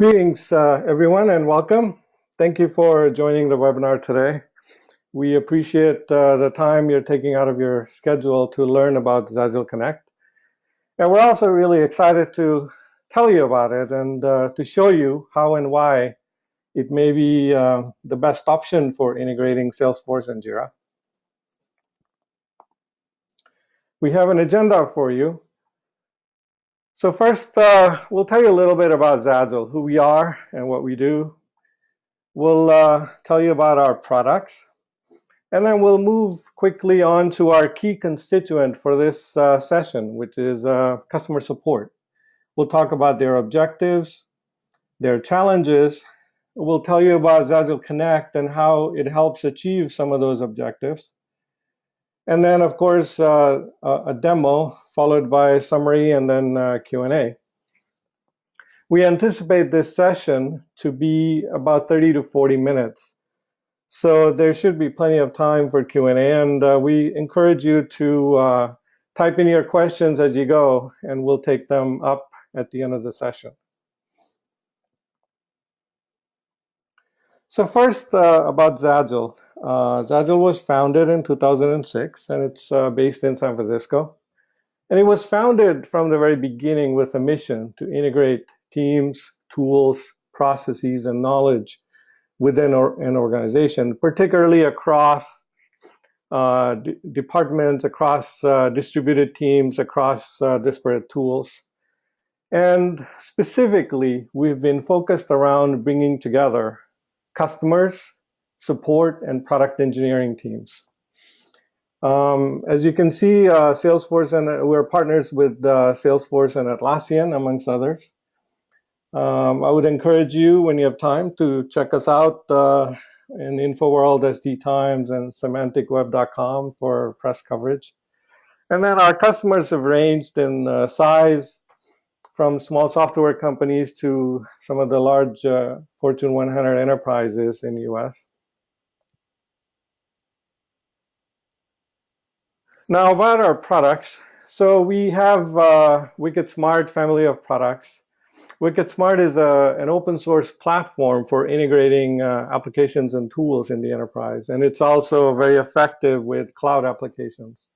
Greetings, everyone, and welcome. Thank you for joining the webinar today. We appreciate the time you're taking out of your schedule to learn about zAgileConnect. And we're also really excited to tell you about it and to show you how and why it may be the best option for integrating Salesforce and JIRA. We have an agenda for you. So first, we'll tell you a little bit about zAgile, who we are and what we do. We'll tell you about our products. And then we'll move quickly on to our key constituent for this session, which is customer support. We'll talk about their objectives, their challenges. We'll tell you about zAgileConnect and how it helps achieve some of those objectives. And then, of course, a demo followed by a summary and then Q&A. We anticipate this session to be about 30 to 40 minutes. So there should be plenty of time for Q&A, and we encourage you to type in your questions as you go, and we'll take them up at the end of the session. So first, about zAgile. zAgile was founded in 2006, and it's based in San Francisco. And it was founded from the very beginning with a mission to integrate teams, tools, processes, and knowledge within an organization, particularly across departments, across distributed teams, across disparate tools. And specifically, we've been focused around bringing together customers, support, and product engineering teams. As you can see, Salesforce, and we're partners with Salesforce and Atlassian, amongst others. I would encourage you, when you have time, to check us out in InfoWorld, SD Times, and semanticweb.com for press coverage. And then our customers have ranged in size from small software companies to some of the large Fortune 100 enterprises in the US. Now about our products. So we have WickedSmart family of products. WickedSmart is an open source platform for integrating applications and tools in the enterprise, and it's also very effective with cloud applications.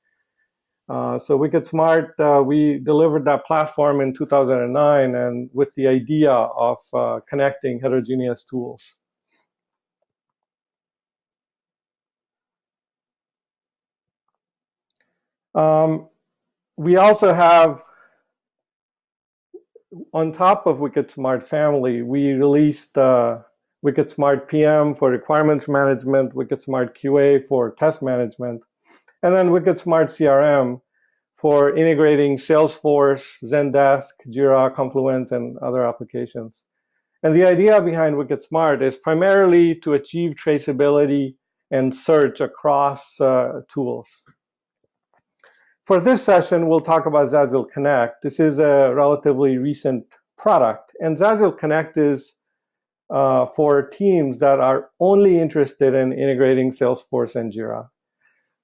So WickedSmart, we delivered that platform in 2009, and with the idea of connecting heterogeneous tools. We also have, on top of WickedSmart family, we released WickedSmart PM for requirements management, WickedSmart QA for test management, and then WickedSmart CRM for integrating Salesforce, Zendesk, JIRA, Confluence, and other applications. And the idea behind WickedSmart is primarily to achieve traceability and search across tools. For this session, we'll talk about zAgileConnect. This is a relatively recent product, and zAgileConnect is for teams that are only interested in integrating Salesforce and JIRA.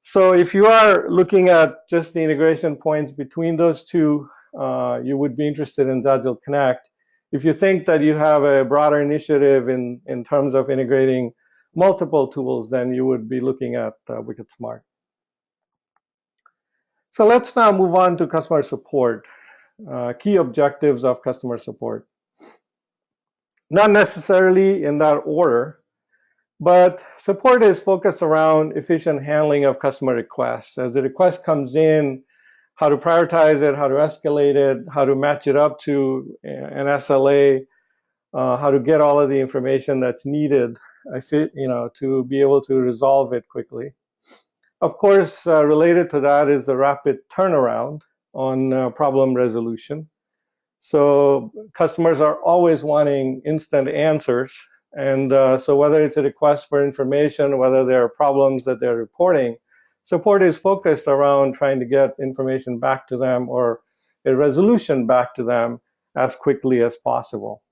So if you are looking at just the integration points between those two, you would be interested in zAgileConnect. If you think that you have a broader initiative in terms of integrating multiple tools, then you would be looking at WickedSmart. So let's now move on to customer support, key objectives of customer support. Not necessarily in that order, but support is focused around efficient handling of customer requests. As the request comes in, how to prioritize it, how to escalate it, how to match it up to an SLA, how to get all of the information that's needed, to be able to resolve it quickly. Of course, related to that is the rapid turnaround on problem resolution. So customers are always wanting instant answers. And so whether it's a request for information, whether there are problems that they're reporting, support is focused around trying to get information back to them or a resolution back to them as quickly as possible.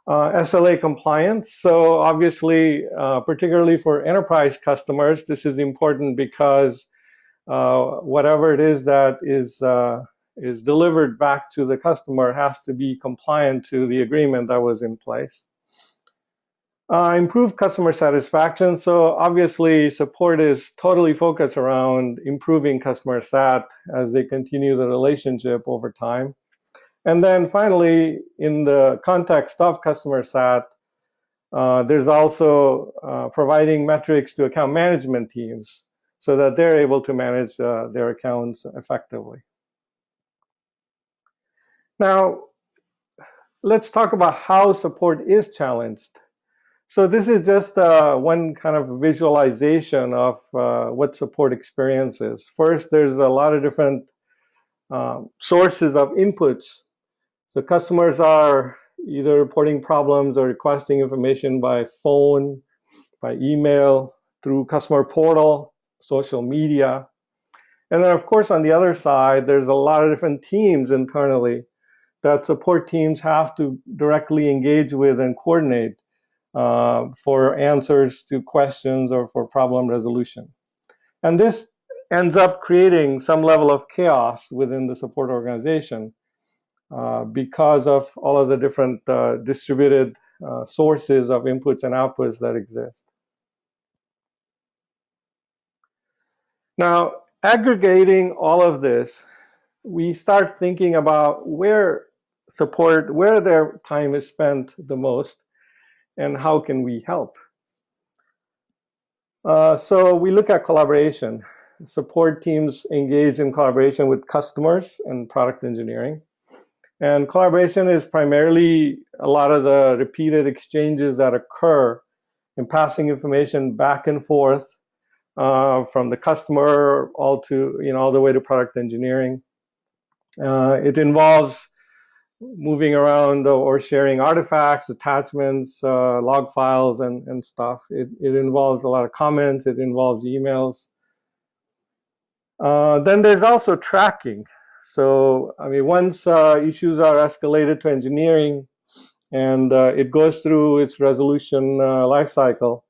SLA compliance. So obviously, particularly for enterprise customers, this is important because whatever it is that is is delivered back to the customer has to be compliant to the agreement that was in place. Improve customer satisfaction. So obviously support is totally focused around improving customer sat as they continue the relationship over time. And then finally, in the context of customer sat, there's also providing metrics to account management teams so that they're able to manage their accounts effectively. Now, let's talk about how support is challenged. So this is just one kind of visualization of what support experience is. First, there's a lot of different sources of inputs. So customers are either reporting problems or requesting information by phone, by email, through customer portal, social media. And then, of course, on the other side, there's a lot of different teams internally that support teams have to directly engage with and coordinate for answers to questions or for problem resolution. And this ends up creating some level of chaos within the support organization because of all of the different distributed sources of inputs and outputs that exist. Now, aggregating all of this, we start thinking about where their time is spent the most and how can we help. So we look at collaboration. Support teams engage in collaboration with customers and product engineering. And collaboration is primarily a lot of the repeated exchanges that occur in passing information back and forth from the customer all the way to product engineering. It involves moving around or sharing artifacts, attachments, log files, and stuff. It involves a lot of comments. It involves emails. Then there's also tracking. So, I mean, once issues are escalated to engineering and it goes through its resolution lifecycle,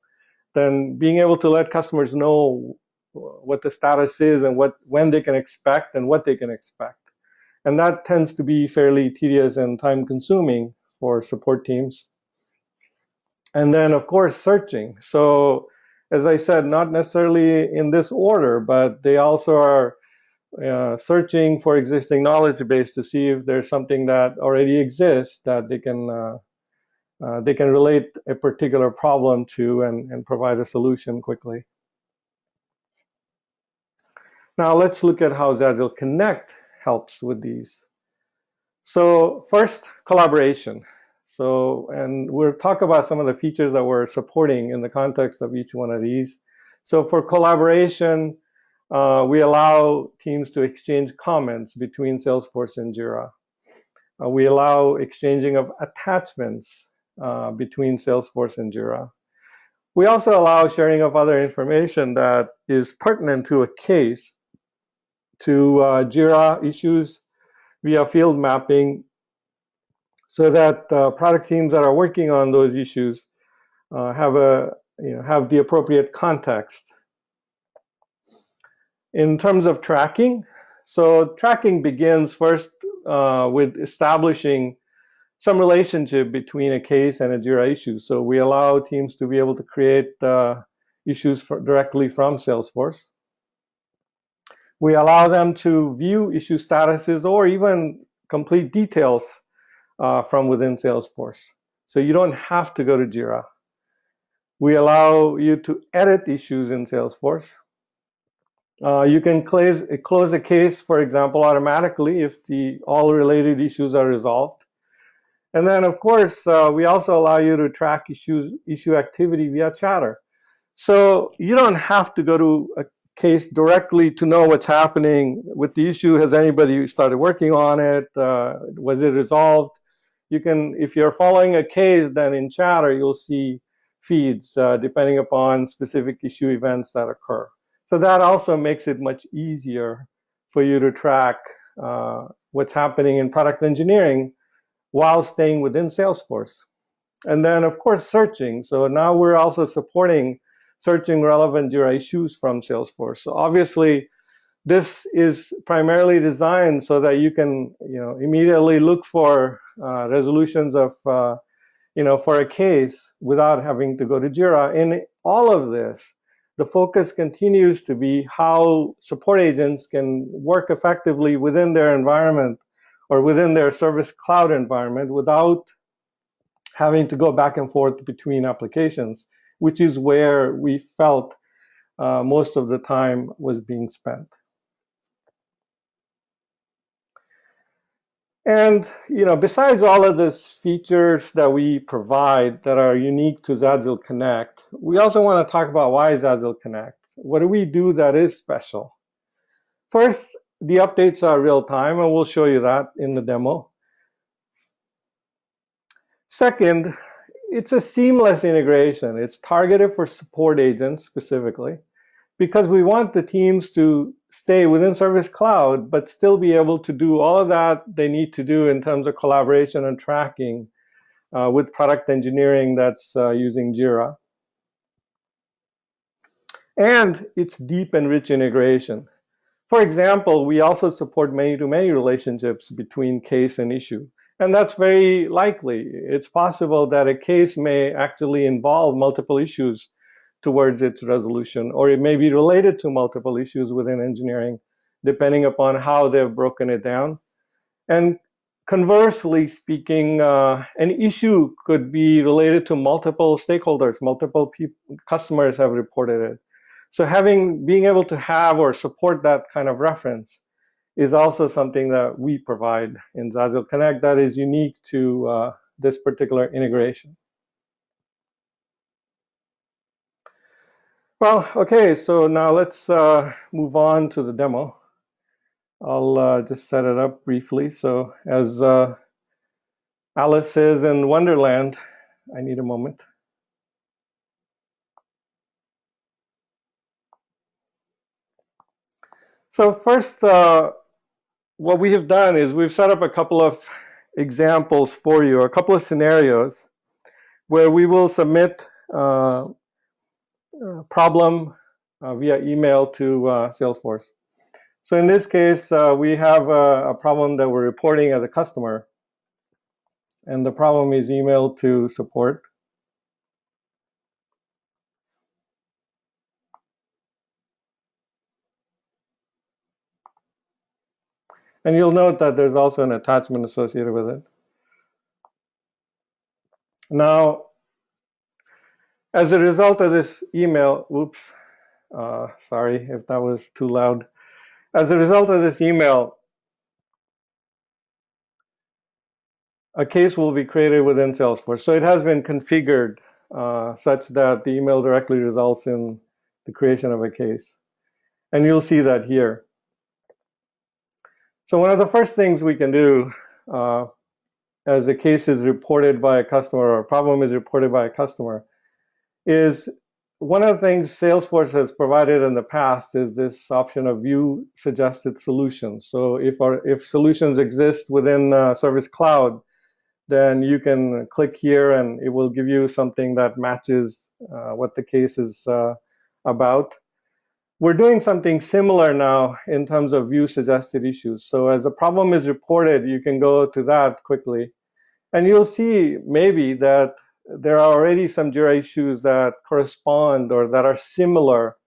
then being able to let customers know what the status is and when they can expect and what they can expect. And that tends to be fairly tedious and time-consuming for support teams. And then, of course, searching. So, as I said, not necessarily in this order, but they also are searching for existing knowledge base to see if there's something that already exists that they can relate a particular problem to and provide a solution quickly. Now let's look at how zAgileConnect helps with these. So first, collaboration. And we'll talk about some of the features that we're supporting in the context of each one of these. So for collaboration, we allow teams to exchange comments between Salesforce and JIRA. We allow exchanging of attachments between Salesforce and JIRA. We also allow sharing of other information that is pertinent to a case to JIRA issues via field mapping so that product teams that are working on those issues have the appropriate context. In terms of tracking, so tracking begins first with establishing some relationship between a case and a JIRA issue. So we allow teams to be able to create issues directly from Salesforce. We allow them to view issue statuses or even complete details from within Salesforce. So you don't have to go to JIRA. We allow you to edit issues in Salesforce. You can close a case, for example, automatically if all related issues are resolved. And then, of course, we also allow you to track issue activity via chatter. So you don't have to go to a case directly to know what's happening with the issue. Has anybody started working on it? Was it resolved? You can, if you're following a case, then in chatter you'll see feeds depending upon specific issue events that occur. So that also makes it much easier for you to track what's happening in product engineering while staying within Salesforce. And then, of course, searching. So now we're also supporting searching relevant JIRA issues from Salesforce. So obviously, This is primarily designed so that you can, immediately look for resolutions of, for a case without having to go to JIRA. In all of this, the focus continues to be how support agents can work effectively within their environment or within their Service Cloud environment without having to go back and forth between applications, which is where we felt most of the time was being spent. And besides all of these features that we provide that are unique to zAgileConnect, we also want to talk about why zAgileConnect. What do we do that is special? First, the updates are real time, and we'll show you that in the demo. Second, it's a seamless integration. It's targeted for support agents specifically, because we want the teams to stay within Service Cloud, but still be able to do all of that they need to do in terms of collaboration and tracking with product engineering that's using JIRA. And it's deep and rich integration. For example, we also support many-to-many relationships between case and issue. And that's very likely. It's possible that a case may actually involve multiple issues towards its resolution, or it may be related to multiple issues within engineering, depending upon how they've broken it down. And conversely speaking, an issue could be related to multiple stakeholders, multiple customers have reported it. So being able to have or support that kind of reference is also something that we provide in zAgileConnect that is unique to this particular integration. Well, okay, so now let's move on to the demo. I'll just set it up briefly. So as Alice says in Wonderland, I need a moment. So first, what we have done is we've set up a couple of examples for you, a couple of scenarios where we will submit a problem via email to Salesforce. So in this case, we have a problem that we're reporting as a customer, and the problem is emailed to support. And you'll note that there's also an attachment associated with it. Now, as a result of this email, oops, sorry if that was too loud. As a result of this email, a case will be created within Salesforce. So it has been configured such that the email directly results in the creation of a case. And you'll see that here. So one of the first things we can do as a case is reported by a customer or a problem is reported by a customer is one of the things Salesforce has provided in the past is this option of view suggested solutions. So if solutions exist within Service Cloud, then you can click here and it will give you something that matches what the case is about. We're doing something similar now in terms of view suggested issues. So as a problem is reported, you can go to that quickly. And you'll see maybe that there are already some JIRA issues that correspond or that are similar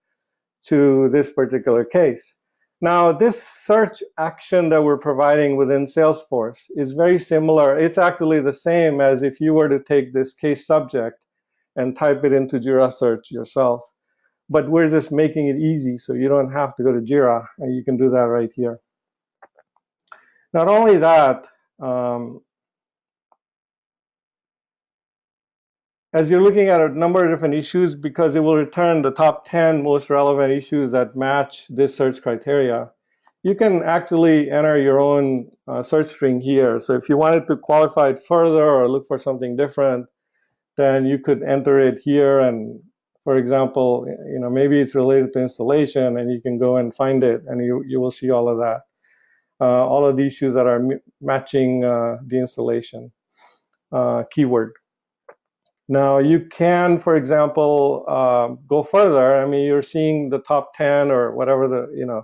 to this particular case. Now, this search action that we're providing within Salesforce is very similar. It's actually the same as if you were to take this case subject and type it into JIRA search yourself. But we're just making it easy so you don't have to go to JIRA, and you can do that right here. Not only that, as you're looking at a number of different issues, because it will return the top 10 most relevant issues that match this search criteria, you can actually enter your own search string here. So if you wanted to qualify it further or look for something different, then you could enter it here. And for example, maybe it's related to installation, and you can go and find it, and you will see all of that. All of the issues that are matching the installation keyword. Now you can, for example, go further. I mean, you're seeing the top 10 or whatever the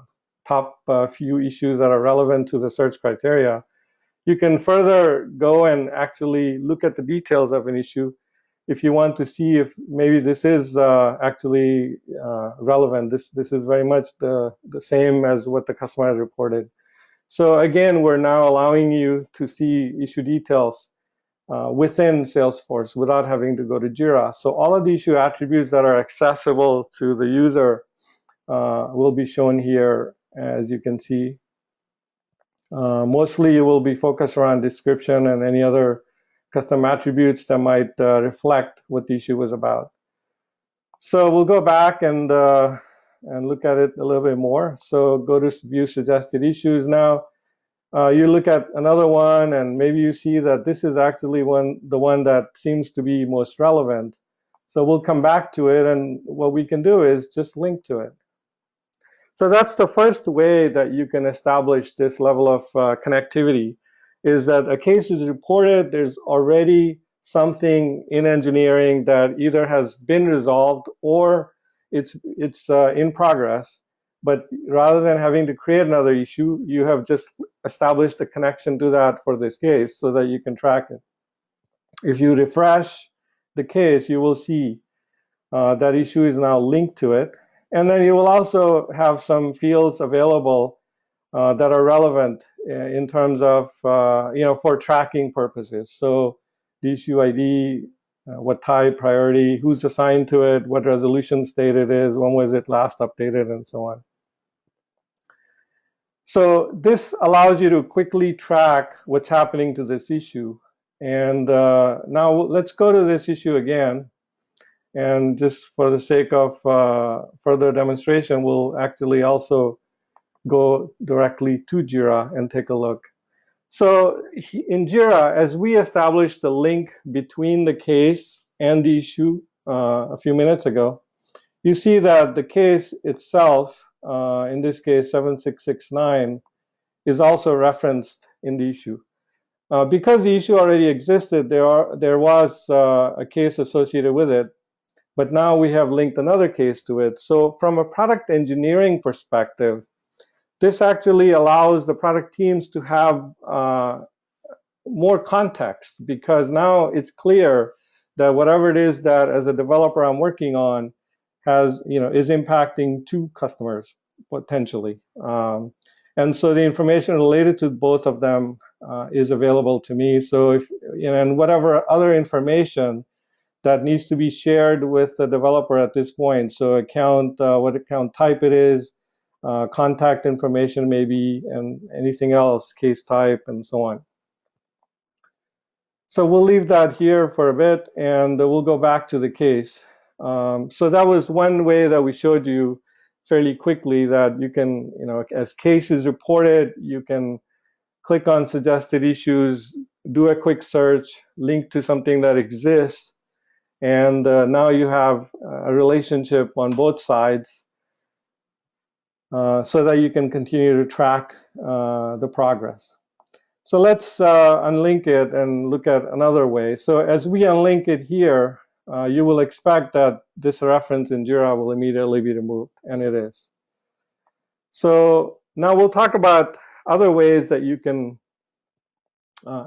top few issues that are relevant to the search criteria. You can further go and actually look at the details of an issue if you want to see if maybe this is actually relevant. This is very much the same as what the customer has reported. So again, we're now allowing you to see issue details within Salesforce without having to go to JIRA. So all of the issue attributes that are accessible to the user will be shown here, as you can see. Mostly it will be focused around description and any other custom attributes that might reflect what the issue was about. So we'll go back and look at it a little bit more. So go to view suggested issues now. You look at another one, and maybe you see that this is actually the one that seems to be most relevant. So we'll come back to it, and what we can do is just link to it. So that's the first way that you can establish this level of connectivity, is that a case is reported, there's already something in engineering that either has been resolved or it's in progress. But rather than having to create another issue, you have just established a connection to that for this case so that you can track it. If you refresh the case, you will see that issue is now linked to it. And then you will also have some fields available that are relevant in terms of, for tracking purposes. So the issue ID, what type, priority, who's assigned to it, what resolution state it is, when was it last updated, and so on. So this allows you to quickly track what's happening to this issue. And now let's go to this issue again. And just for the sake of further demonstration, we'll actually also go directly to JIRA and take a look. So in JIRA, as we established the link between the case and the issue a few minutes ago, you see that the case itself, in this case 7669, is also referenced in the issue. Because the issue already existed, there was a case associated with it. But now we have linked another case to it. So from a product engineering perspective, this actually allows the product teams to have more context, because now it's clear that whatever it is that as a developer I'm working on is impacting two customers potentially. And so the information related to both of them is available to me. So and whatever other information that needs to be shared with the developer at this point. So account, what account type it is, contact information maybe, and anything else, case type, and so on. So we'll leave that here for a bit, and we'll go back to the case. So that was one way that we showed you fairly quickly that you can, as case is reported, you can click on suggested issues, do a quick search, link to something that exists, and now you have a relationship on both sides so that you can continue to track the progress. So let's unlink it and look at another way. So as we unlink it here, you will expect that this reference in JIRA will immediately be removed, and it is. So now we'll talk about other ways that you can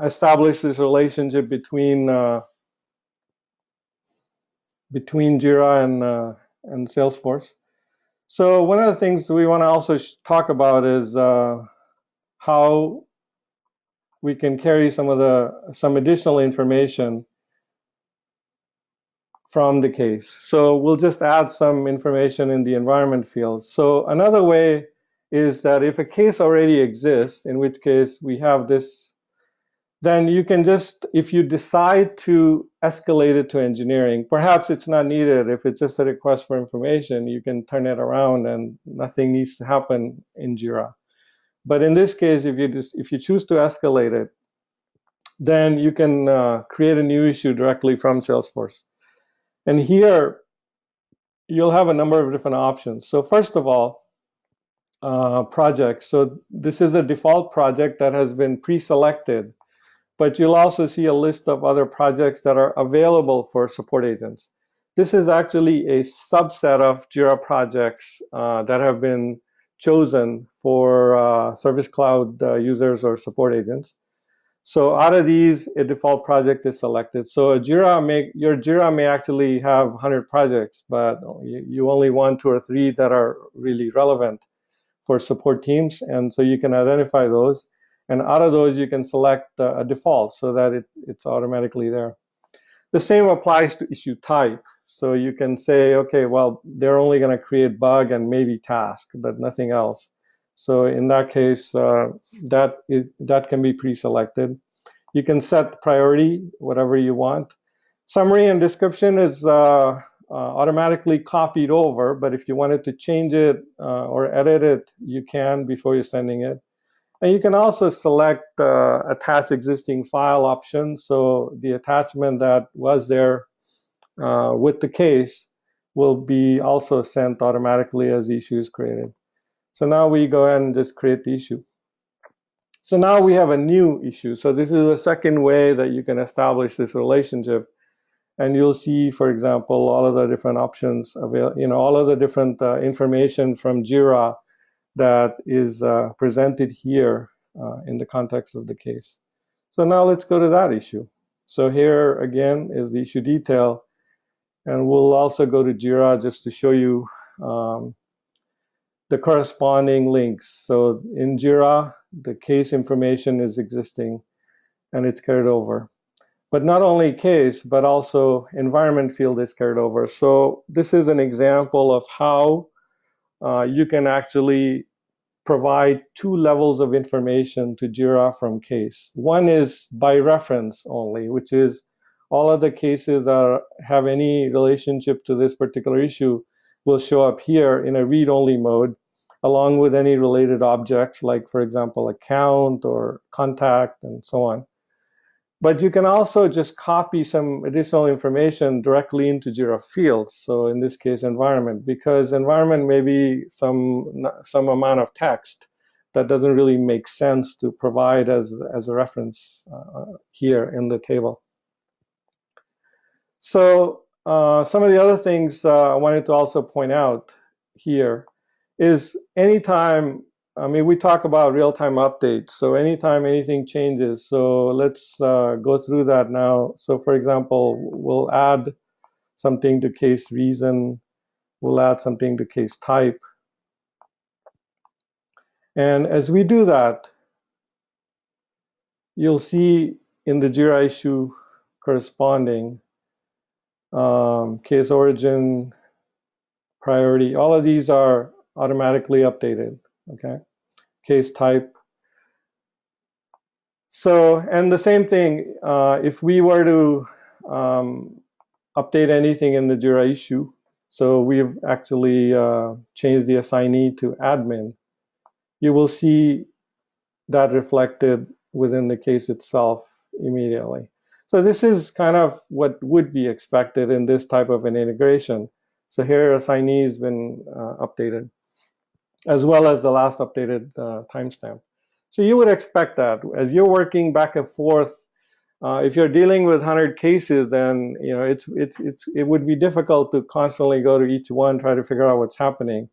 establish this relationship between JIRA and Salesforce. So one of the things we want to also talk about is how we can carry some additional information from the case. So we'll just add some information in the environment field. So another way is that if a case already exists, in which case we have this, then you can just, if you decide to escalate it to engineering, perhaps it's not needed. If it's just a request for information, you can turn it around and nothing needs to happen in JIRA. But in this case, if you choose to escalate it, then you can create a new issue directly from Salesforce. And here, you'll have a number of different options. So first of all, projects. So this is a default project that has been pre-selected, but you'll also see a list of other projects that are available for support agents. This is actually a subset of JIRA projects that have been chosen for Service Cloud users or support agents. So out of these, a default project is selected. So your JIRA may actually have 100 projects, but you only want 2 or 3 that are really relevant for support teams. And so you can identify those. And out of those, you can select a default so that it's automatically there. The same applies to issue type. So you can say, okay, well, they're only going to create bug and maybe task, but nothing else. So in that case, that can be pre-selected. You can set priority, whatever you want. Summary and description is automatically copied over, but if you wanted to change it or edit it, you can before you're sending it. And you can also select attach existing file option. So the attachment that was there with the case will be also sent automatically as the issue is created. So now we go ahead and just create the issue. So now we have a new issue. So this is the second way that you can establish this relationship. And you'll see, for example, all of the different options available, all of the different information from JIRA that is presented here in the context of the case. So now let's go to that issue. So here again is the issue detail. And we'll also go to JIRA just to show you the corresponding links. So in JIRA, the case information is existing and it's carried over. But not only case, but also environment field is carried over. So this is an example of how you can actually provide 2 levels of information to JIRA from case. One is by reference only, which is all of the cases that have any relationship to this particular issue will show up here in a read-only mode, along with any related objects, like, for example, account or contact and so on. But you can also just copy some additional information directly into JIRA fields. So in this case, environment, because environment may be some amount of text that doesn't really make sense to provide as a reference here in the table. So some of the other things I wanted to also point out here is anytime, we talk about real-time updates. So anytime anything changes, so let's go through that now. So for example, we'll add something to case reason. We'll add something to case type. And as we do that, you'll see in the JIRA issue corresponding case origin, priority, all of these are automatically updated, okay? Case type. So, and the same thing, if we were to update anything in the JIRA issue, so we've actually changed the assignee to admin, you will see that reflected within the case itself immediately. So this is kind of what would be expected in this type of an integration. So here assignee has been updated, as well as the last updated timestamp. So you would expect that as you're working back and forth. If you're dealing with 100 cases, then it would be difficult to constantly go to each one, try to figure out what's happening.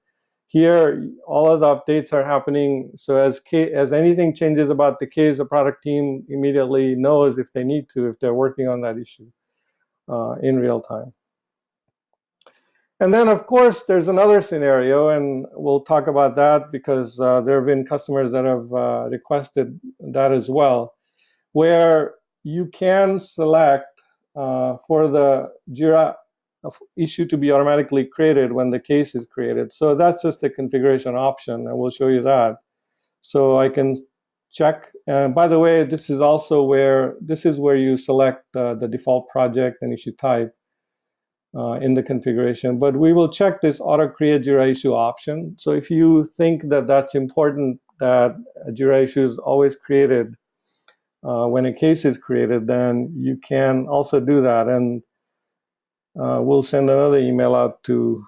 Here, all of the updates are happening. So as anything changes about the case, the product team immediately knows if they need to, if they're working on that issue in real time. And then, of course, there's another scenario, and we'll talk about that because there have been customers that have requested that as well, where you can select for the JIRA issue to be automatically created when the case is created. So that's just a configuration option, and we'll show you that. So I can check. By the way, this is also where you select the default project and issue type in the configuration. But we will check this auto create JIRA issue option. So if you think that that's important, that a JIRA issue is always created when a case is created, then you can also do that. And we'll send another email out to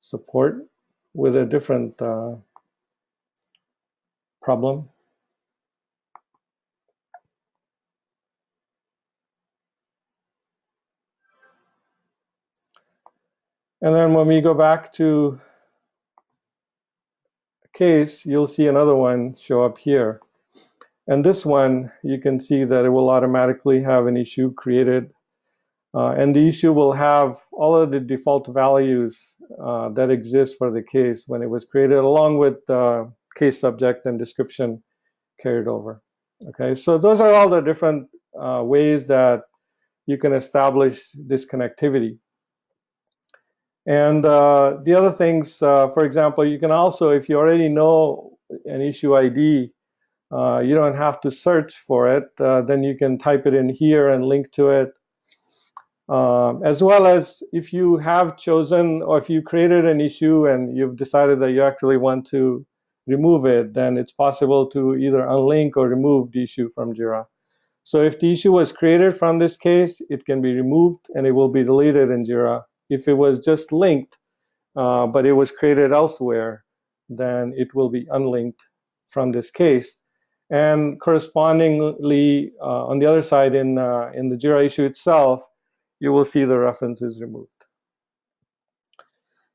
support with a different problem. And then when we go back to case, you'll see another one show up here. And this one, you can see that it will automatically have an issue created. And the issue will have all of the default values that exist for the case when it was created, along with case subject and description carried over. Okay, so those are all the different ways that you can establish this connectivity. And the other things, for example, you can also, if you already know an issue ID, you don't have to search for it. Then you can type it in here and link to it. As well as if you have chosen, or if you created an issue and you've decided that you actually want to remove it, then it's possible to either unlink or remove the issue from JIRA. So if the issue was created from this case, it can be removed and it will be deleted in JIRA. If it was just linked, but it was created elsewhere, then it will be unlinked from this case. And correspondingly, on the other side, in the JIRA issue itself, you will see the references removed.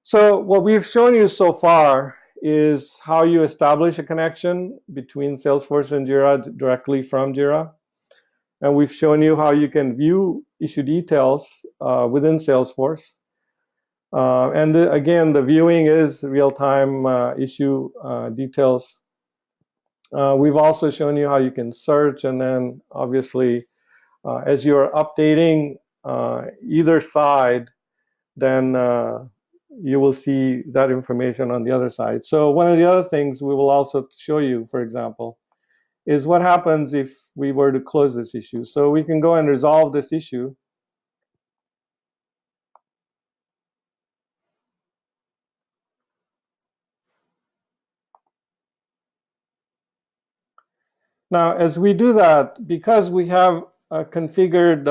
So what we've shown you so far is how you establish a connection between Salesforce and JIRA directly from JIRA. And we've shown you how you can view issue details within Salesforce. And again, the viewing is real-time issue details. We've also shown you how you can search, and then obviously, as you're updating either side, then you will see that information on the other side. So one of the other things we will also show you, for example, is what happens if we were to close this issue. So we can go and resolve this issue. Now, as we do that, because we have configured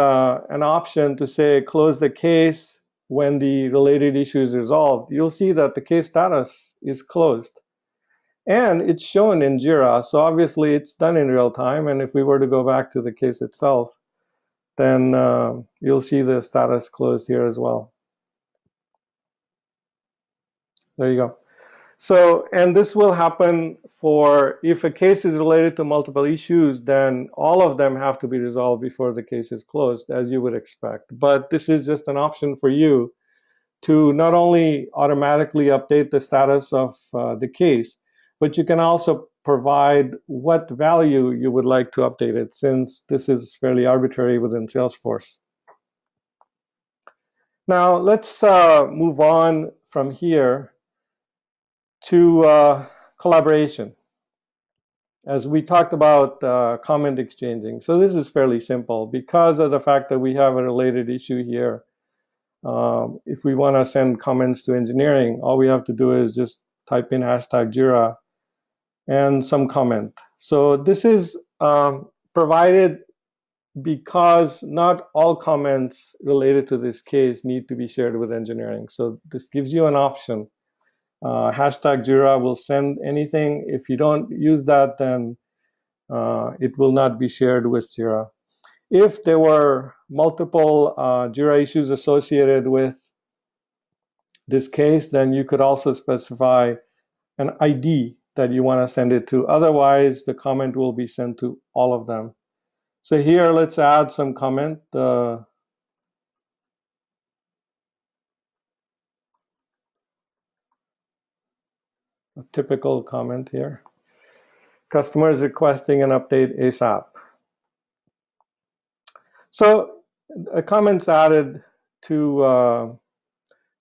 an option to say close the case when the related issue is resolved, you'll see that the case status is closed. And it's shown in JIRA, so obviously it's done in real time. And if we were to go back to the case itself, then you'll see the status closed here as well. There you go. So, and this will happen for, if a case is related to multiple issues, then all of them have to be resolved before the case is closed, as you would expect. But this is just an option for you to not only automatically update the status of the case, but you can also provide what value you would like to update it, since this is fairly arbitrary within Salesforce. Now, let's move on from here to collaboration, as we talked about comment exchanging. So this is fairly simple because of the fact that we have a related issue here. If we want to send comments to engineering, all we have to do is just type in #JIRA and some comment. So this is provided because not all comments related to this case need to be shared with engineering. So this gives you an option. #JIRA will send anything. If you don't use that, then it will not be shared with JIRA. If there were multiple JIRA issues associated with this case, then you could also specify an ID that you want to send it to. Otherwise, the comment will be sent to all of them. So here, let's add some comment. A typical comment here. Customers requesting an update ASAP. So a comment's added to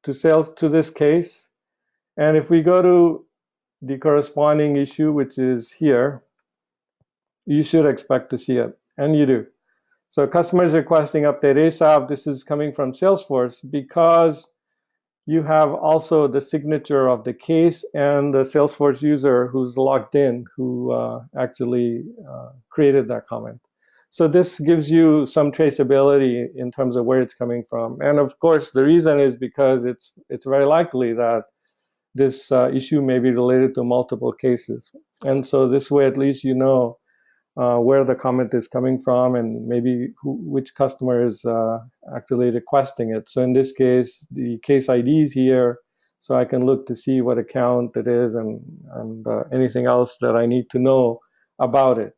this case. And if we go to the corresponding issue, which is here, you should expect to see it, and you do. So customers requesting update ASAP, this is coming from Salesforce because you have also the signature of the case and the Salesforce user who's logged in, who actually created that comment. So this gives you some traceability in terms of where it's coming from. And of course, the reason is because it's very likely that this issue may be related to multiple cases. And so this way, at least you know where the comment is coming from and maybe which customer is actually requesting it. So in this case, the case ID is here. so I can look to see what account it is and anything else that I need to know about it.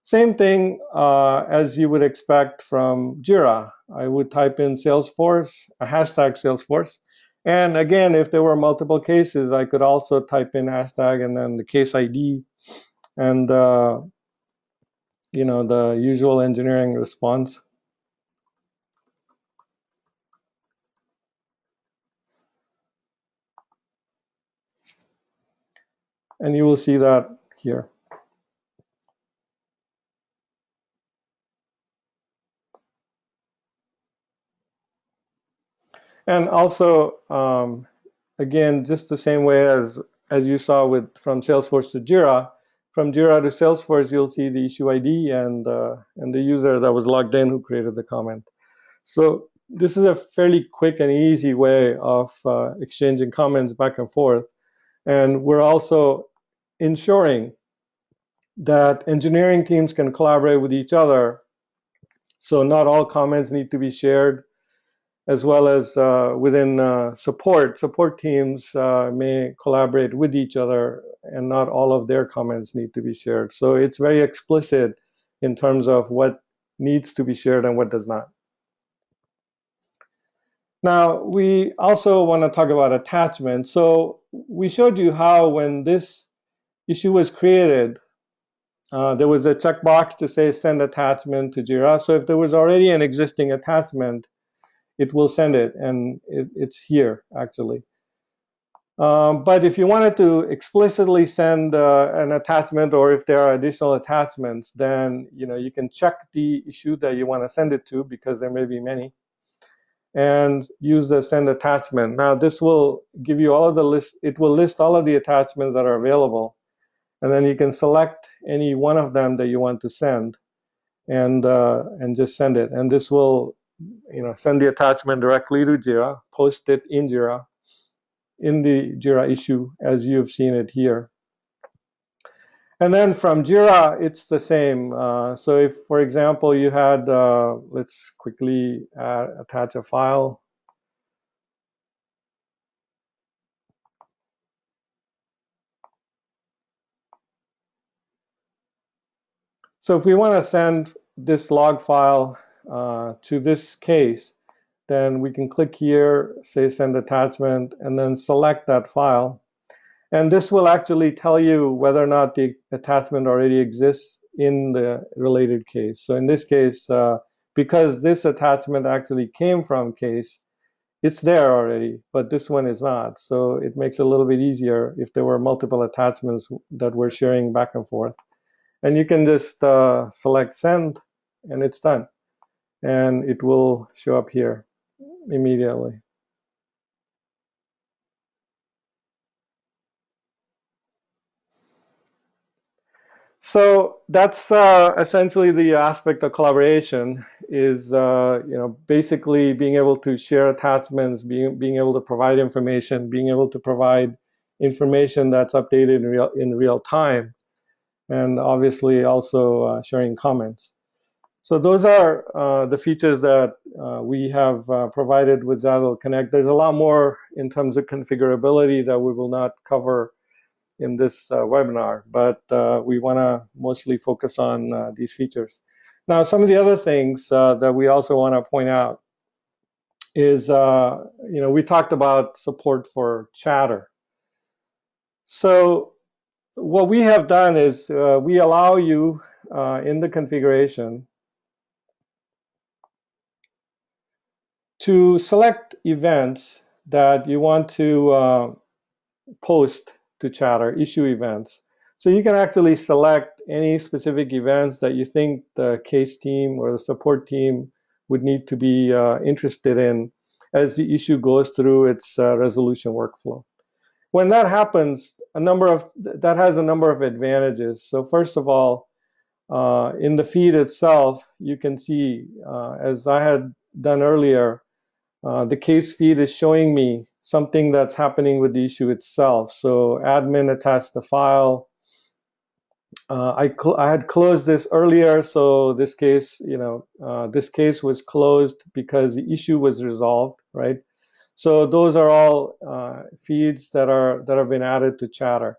Same thing as you would expect from JIRA. I would type in Salesforce, a hashtag Salesforce. And again, if there were multiple cases, I could also type in hashtag and then the case ID and the usual engineering response. And you will see that here. And also, again, just the same way as you saw from Salesforce to JIRA, from JIRA to Salesforce, you'll see the issue ID and the user that was logged in who created the comment. So this is a fairly quick and easy way of exchanging comments back and forth. And we're also ensuring that engineering teams can collaborate with each other. So not all comments need to be shared, as well as within support teams may collaborate with each other, and not all of their comments need to be shared. So it's very explicit in terms of what needs to be shared and what does not. Now, we also want to talk about attachments. So we showed you how when this issue was created, there was a checkbox to say send attachment to JIRA. So if there was already an existing attachment, it will send it, and it's here, actually. But if you wanted to explicitly send an attachment, or if there are additional attachments, then you can check the issue that you want to send it to, because there may be many, and use the send attachment. Now, this will give you all of the list. It will list all of the attachments that are available, and then you can select any one of them that you want to send, and just send it. And this will send the attachment directly to JIRA, post it in JIRA, in the JIRA issue as you've seen it here. And then from JIRA, it's the same. So if, for example, you had, let's quickly attach a file. So if we want to send this log file to this case, then we can click here, say send attachment, and then select that file. And this will actually tell you whether or not the attachment already exists in the related case. So in this case, because this attachment actually came from case, it's there already, but this one is not. So it makes it a little bit easier if there were multiple attachments that we're sharing back and forth. And you can just select send, and it's done. And it will show up here immediately. So that's essentially the aspect of collaboration, is basically being able to share attachments, being able to provide information, being able to provide information that's updated in real time, and obviously also sharing comments. So those are the features that we have provided with zAgileConnect. There's a lot more in terms of configurability that we will not cover in this webinar, but we want to mostly focus on these features. Now, some of the other things that we also want to point out is, we talked about support for chatter. So what we have done is we allow you in the configuration to select events that you want to post to chatter, issue events. So you can actually select any specific events that you think the case team or the support team would need to be interested in as the issue goes through its resolution workflow. When that happens, that has a number of advantages. So first of all, in the feed itself, you can see, as I had done earlier, the case feed is showing me something that's happening with the issue itself. So admin attached the file. I had closed this earlier, so this case, this case was closed because the issue was resolved, right? So those are all feeds that have been added to Chatter.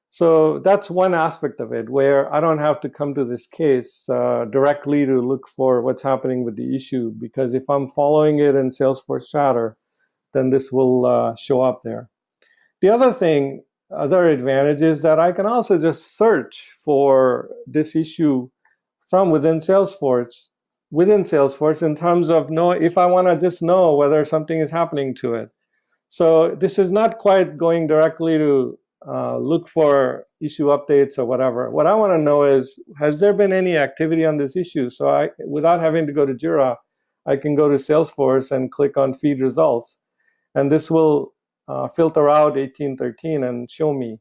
So that's one aspect of it, where I don't have to come to this case directly to look for what's happening with the issue, because if I'm following it in Salesforce Chatter, then this will show up there. The other advantage is that I can also just search for this issue from within Salesforce in terms of if I want to just know whether something is happening to it. So this is not quite going directly to look for issue updates or whatever. What I want to know is, has there been any activity on this issue? So without having to go to JIRA, I can go to Salesforce and click on feed results. And this will filter out 1813 and show me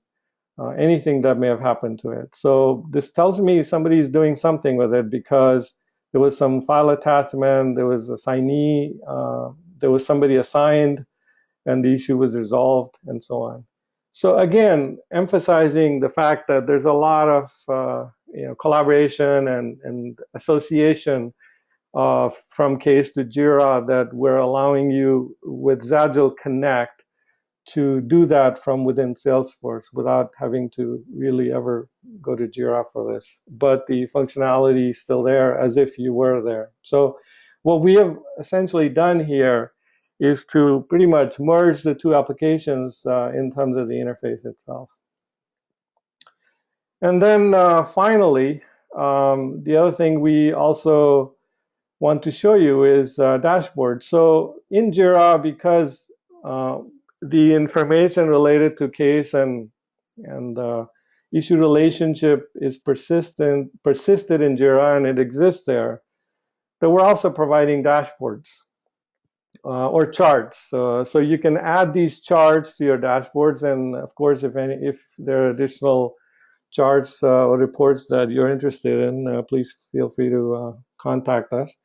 anything that may have happened to it. So this tells me somebody is doing something with it, because there was some file attachment, there was a signee, there was somebody assigned, and the issue was resolved, and so on. So again, emphasizing the fact that there's a lot of collaboration and association from case to JIRA that we're allowing you with zAgileConnect to do that from within Salesforce without having to really ever go to JIRA for this. But the functionality is still there as if you were there. So what we have essentially done here is to pretty much merge the two applications in terms of the interface itself. And then finally, the other thing we also want to show you is dashboard. So in JIRA, because the information related to case and issue relationship is persisted in JIRA, and it exists there, but we're also providing dashboards or charts. So you can add these charts to your dashboards, and of course, if there are additional charts or reports that you're interested in, please feel free to contact us.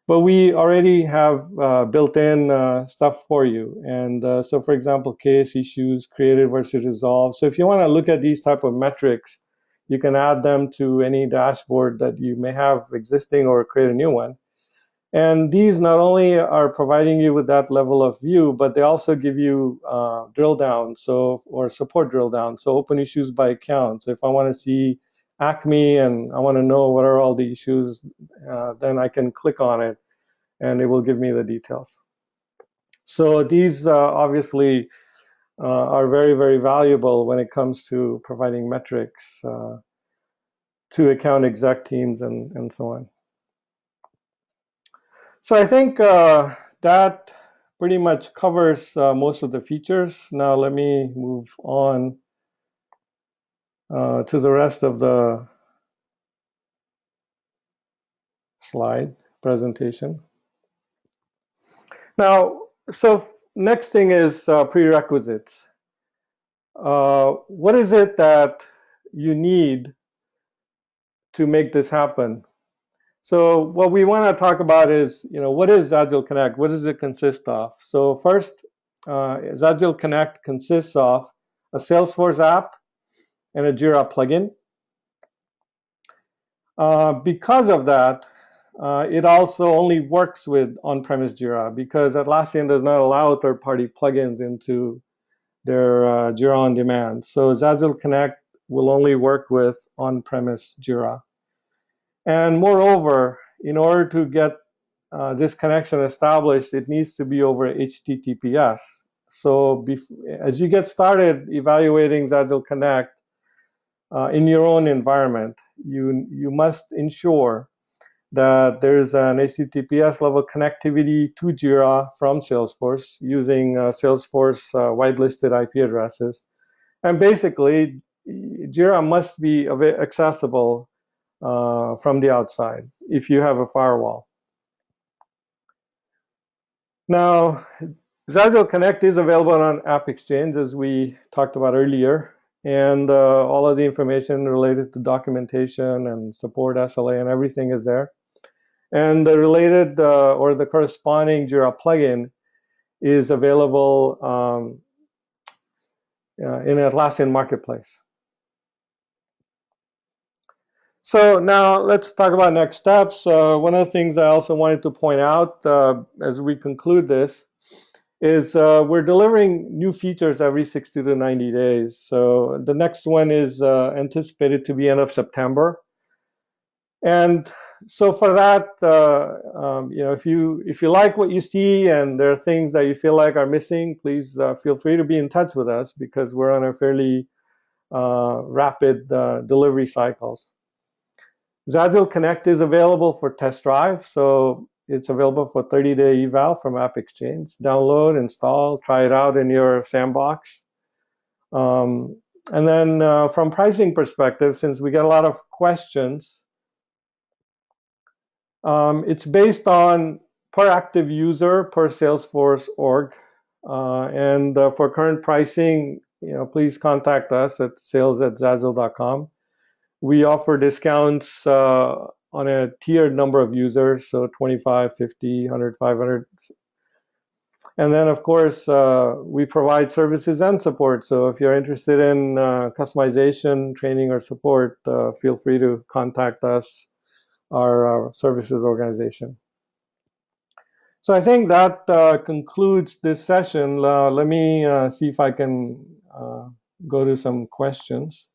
But we already have built-in stuff for you. And so, for example, case, issues, created versus resolved. So if you want to look at these type of metrics, you can add them to any dashboard that you may have existing or create a new one. And these not only are providing you with that level of view, but they also give you drill down, or support drill down. So open issues by account. So if I want to see Acme and I want to know what are all the issues, then I can click on it and it will give me the details. So these obviously are very, very valuable when it comes to providing metrics to account exec teams and so on. So I think that pretty much covers most of the features. Now let me move on to the rest of the slide presentation. Now, so next thing is prerequisites. What is it that you need to make this happen? So what we want to talk about is, what is zAgileConnect? What does it consist of? So first, zAgileConnect consists of a Salesforce app and a JIRA plugin. Because of that, it also only works with on-premise JIRA, because Atlassian does not allow third-party plugins into their JIRA on demand. So zAgileConnect will only work with on-premise JIRA. And moreover, in order to get this connection established, it needs to be over HTTPS. So as you get started evaluating zAgileConnect in your own environment, you must ensure that there is an HTTPS level connectivity to JIRA from Salesforce using Salesforce whitelisted IP addresses. And basically, JIRA must be accessible from the outside if you have a firewall. Now, zAgileConnect is available on App Exchange, as we talked about earlier, and all of the information related to documentation and support SLA and everything is there. And the related or the corresponding JIRA plugin is available in Atlassian Marketplace. So now let's talk about next steps. One of the things I also wanted to point out as we conclude this is we're delivering new features every 60 to 90 days. So the next one is anticipated to be end of September. And so for that, if you like what you see and there are things that you feel like are missing, please feel free to be in touch with us, because we're on a fairly rapid delivery cycles. zAgileConnect is available for test drive, so it's available for 30-day eval from AppExchange. Download, install, try it out in your sandbox. And then from pricing perspective, since we get a lot of questions, it's based on per active user per Salesforce org. And for current pricing, please contact us at sales@zagile.com. We offer discounts on a tiered number of users, so 25, 50, 100, 500. And then, of course, we provide services and support. So if you're interested in customization, training, or support, feel free to contact us, our services organization. So I think that concludes this session. Let me see if I can go to some questions.